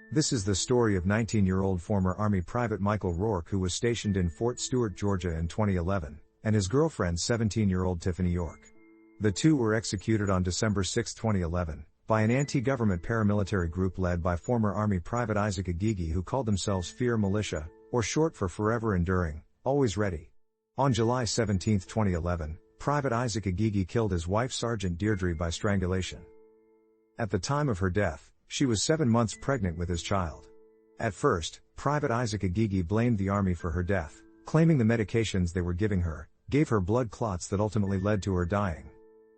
This is the story of 19-year-old former Army Private Michael Roark, who was stationed in Fort Stewart, Georgia in 2011, and his girlfriend 17-year-old Tiffany York. The two were executed on December 6, 2011, by an anti-government paramilitary group led by former Army Private Isaac Agigi, who called themselves FEAR Militia, or short for Forever Enduring, Always Ready. On July 17, 2011, Private Isaac Agigi killed his wife Sergeant Deirdre by strangulation. At the time of her death, she was 7 months pregnant with his child. At first, Private Isaac Agigi blamed the Army for her death, claiming the medications they were giving her gave her blood clots that ultimately led to her dying.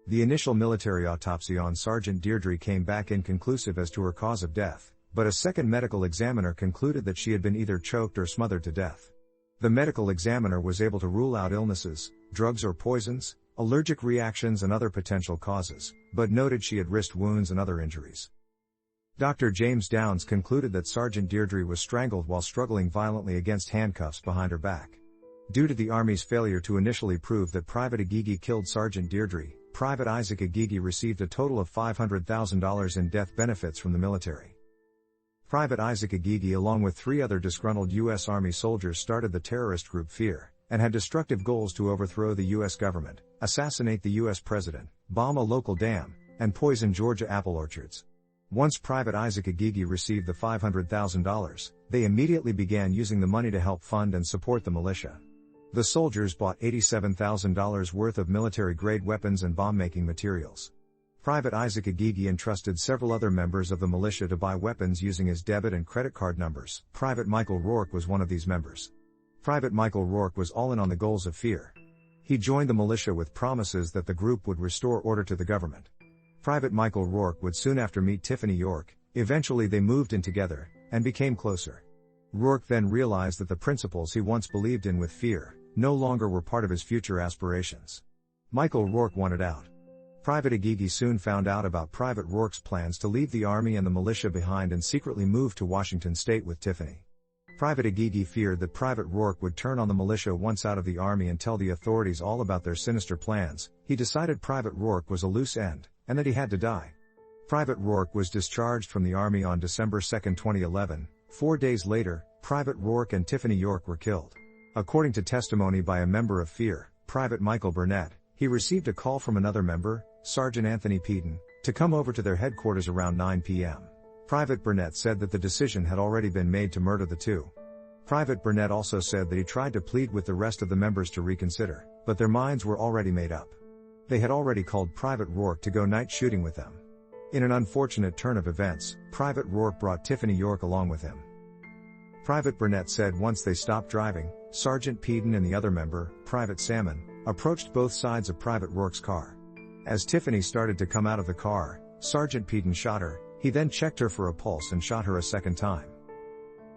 The initial military autopsy on Sergeant Deirdre came back inconclusive as to her cause of death, but a second medical examiner concluded that she had been either choked or smothered to death. The medical examiner was able to rule out illnesses, drugs or poisons, allergic reactions and other potential causes, but noted she had wrist wounds and other injuries. Dr. James Downs concluded that Sergeant Deirdre was strangled while struggling violently against handcuffs behind her back. Due to the Army's failure to initially prove that Private Agigi killed Sergeant Deirdre, Private Isaac Agigi received a total of $500,000 in death benefits from the military. Private Isaac Agigi, along with 3 other disgruntled U.S. Army soldiers, started the terrorist group FEAR, and had destructive goals to overthrow the U.S. government, assassinate the U.S. president, bomb a local dam, and poison Georgia apple orchards. Once Private Isaac Agigi received the $500,000, they immediately began using the money to help fund and support the militia. The soldiers bought $87,000 worth of military-grade weapons and bomb-making materials. Private Isaac Agigi entrusted several other members of the militia to buy weapons using his debit and credit card numbers. Private Michael Roark was one of these members. Private Michael Roark was all in on the goals of FEAR. He joined the militia with promises that the group would restore order to the government. Private Michael Roark would soon after meet Tiffany York. Eventually they moved in together, and became closer. Roark then realized that the principles he once believed in with FEAR no longer were part of his future aspirations. Michael Roark wanted out. Private Agigi soon found out about Private Roark's plans to leave the Army and the militia behind and secretly move to Washington State with Tiffany. Private Agigi feared that Private Roark would turn on the militia once out of the Army and tell the authorities all about their sinister plans. He decided Private Roark was a loose end, and that he had to die. Private Roark was discharged from the Army on December 2, 2011. 4 days later, Private Roark and Tiffany York were killed. According to testimony by a member of FEAR, Private Michael Burnett, he received a call from another member, Sergeant Anthony Peden, to come over to their headquarters around 9 p.m. Private Burnett said that the decision had already been made to murder the two. Private Burnett also said that he tried to plead with the rest of the members to reconsider, but their minds were already made up. They had already called Private Roark to go night shooting with them. In an unfortunate turn of events, Private Roark brought Tiffany York along with him. Private Burnett said once they stopped driving, Sergeant Peden and the other member, Private Salmon, approached both sides of Private Roark's car. As Tiffany started to come out of the car, Sergeant Peden shot her. He then checked her for a pulse and shot her a second time.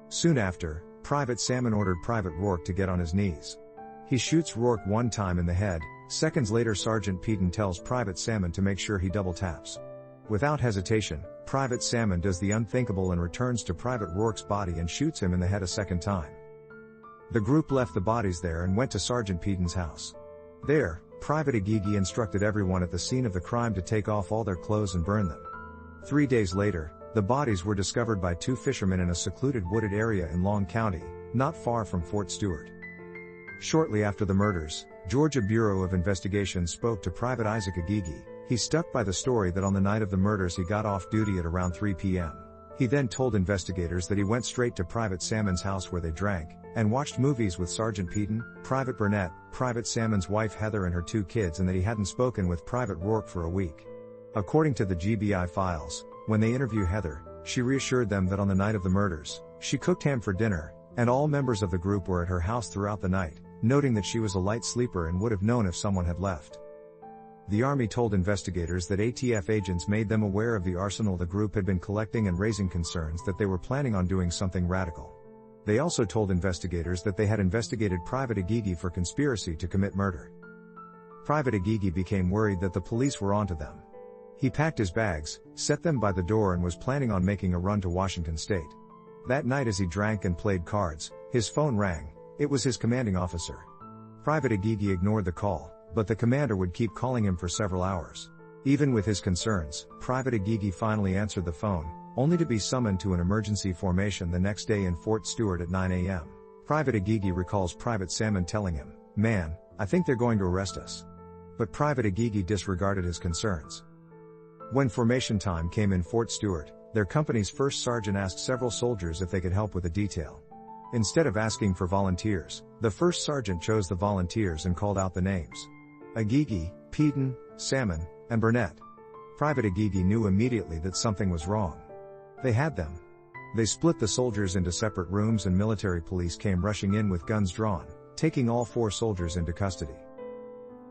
Soon after, Private Salmon ordered Private Roark to get on his knees. He shoots Roark 1 time in the head. Seconds later, Sergeant Peden tells Private Salmon to make sure he double taps. Without hesitation, Private Salmon does the unthinkable and returns to Private Roark's body and shoots him in the head a second time. The group left the bodies there and went to Sergeant Peden's house. There, Private Agigi instructed everyone at the scene of the crime to take off all their clothes and burn them. 3 days later, the bodies were discovered by 2 fishermen in a secluded wooded area in Long County, not far from Fort Stewart. Shortly after the murders, Georgia Bureau of Investigation spoke to Private Isaac Agigi. He stuck by the story that on the night of the murders he got off duty at around 3 p.m. He then told investigators that he went straight to Private Salmon's house where they drank and watched movies with Sergeant Peden, Private Burnett, Private Salmon's wife Heather and her 2 kids, and that he hadn't spoken with Private Roark for a week. According to the GBI files, when they interviewed Heather, she reassured them that on the night of the murders, she cooked ham for dinner, and all members of the group were at her house throughout the night, noting that she was a light sleeper and would have known if someone had left. The Army told investigators that ATF agents made them aware of the arsenal the group had been collecting and raising concerns that they were planning on doing something radical. They also told investigators that they had investigated Private Agigi for conspiracy to commit murder. Private Agigi became worried that the police were onto them. He packed his bags, set them by the door, and was planning on making a run to Washington State. That night, as he drank and played cards, his phone rang. It was his commanding officer. Private Agigi ignored the call, but the commander would keep calling him for several hours. Even with his concerns, Private Agigi finally answered the phone. only to be summoned to an emergency formation the next day in Fort Stewart at 9 a.m. Private Agigi recalls Private Salmon telling him, "Man, I think they're going to arrest us." But Private Agigi disregarded his concerns. When formation time came in Fort Stewart, their company's first sergeant asked several soldiers if they could help with a detail. Instead of asking for volunteers, the first sergeant chose the volunteers and called out the names: Agigi, Peden, Salmon, and Burnett. Private Agigi knew immediately that something was wrong. They had them. They split the soldiers into separate rooms and military police came rushing in with guns drawn, taking all 4 soldiers into custody.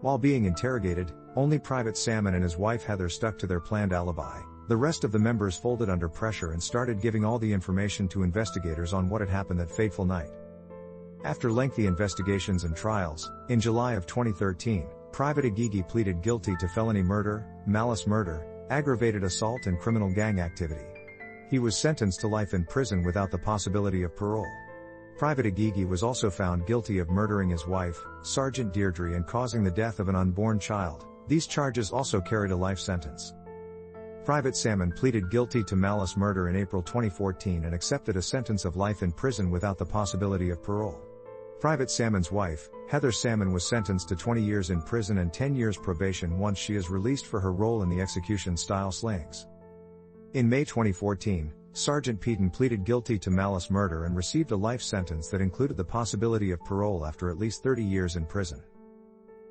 While being interrogated, only Private Salmon and his wife Heather stuck to their planned alibi. The rest of the members folded under pressure and started giving all the information to investigators on what had happened that fateful night. After lengthy investigations and trials, in July of 2013, Private Agigi pleaded guilty to felony murder, malice murder, aggravated assault and criminal gang activity. He was sentenced to life in prison without the possibility of parole. Private Agigi was also found guilty of murdering his wife, Sergeant Deirdre, and causing the death of an unborn child. These charges also carried a life sentence. Private Salmon pleaded guilty to malice murder in April 2014 and accepted a sentence of life in prison without the possibility of parole. Private Salmon's wife, Heather Salmon, was sentenced to 20 years in prison and 10 years probation once she is released for her role in the execution-style slayings. In May 2014, Sergeant Peden pleaded guilty to malice murder and received a life sentence that included the possibility of parole after at least 30 years in prison.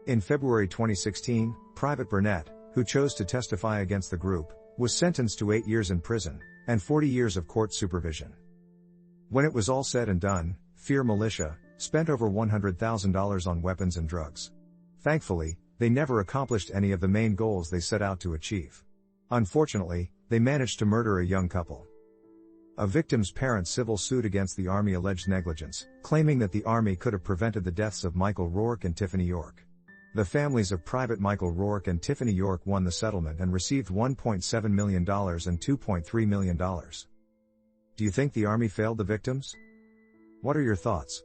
In February 2016, Private Burnett, who chose to testify against the group, was sentenced to 8 years in prison and 40 years of court supervision. When it was all said and done, Fear Militia spent over $100,000 on weapons and drugs. Thankfully, they never accomplished any of the main goals they set out to achieve. Unfortunately, they managed to murder a young couple. A victim's parents' civil suit against the Army alleged negligence, claiming that the Army could have prevented the deaths of Michael Roark and Tiffany York. The families of Private Michael Roark and Tiffany York won the settlement and received $1.7 million and $2.3 million. Do you think the Army failed the victims? What are your thoughts?